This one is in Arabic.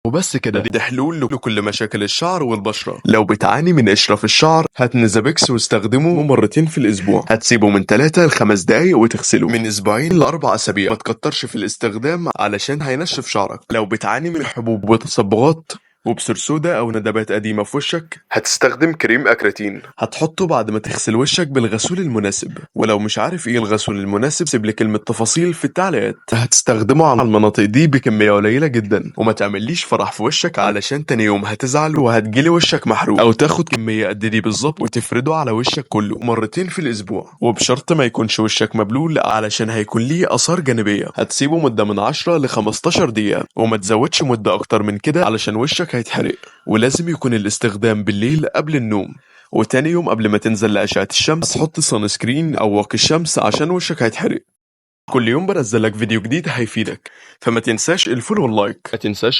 وبس كده، دي حلول لكل مشاكل الشعر والبشرة. لو بتعاني من قشرة في الشعر، هات نيزابيكس واستخدمه مرتين في الأسبوع. هتسيبه من 3 ل 5 دقايق وتغسله من أسبوعين ل 4 أسابيع. ما تكترش في الاستخدام علشان هينشف شعرك. لو بتعاني من حبوب وتصبغات وبسر سودا او ندبات قديمه في وشك، هتستخدم كريم اكراتين. هتحطه بعد ما تغسل وشك بالغسول المناسب. ولو مش عارف ايه الغسول المناسب، سيب لي كلمه تفاصيل في التعليقات. هتستخدمه على المناطق دي بكميه قليله جدا، وما تعمليش فرح في وشك علشان تاني يوم هتزعل وهتجيلي وشك محروق. او تاخد كميه قد دي بالظبط وتفرده على وشك كله مرتين في الاسبوع، وبشرط ما يكونش وشك مبلول علشان هيكون ليه اثار جانبيه. هتسيبه مده من 10 ل 15 دقيقه، وما تزودش مده اكتر من كده علشان وشك هيتحرق. ولازم يكون الاستخدام بالليل قبل النوم، وتاني يوم قبل ما تنزل لأشعة الشمس حط صن سكرين او واقي الشمس عشان وشك هيتحرق. كل يوم بنزل لك فيديو جديد هيفيدك، فما تنساش الفولو واللايك. ما تنساش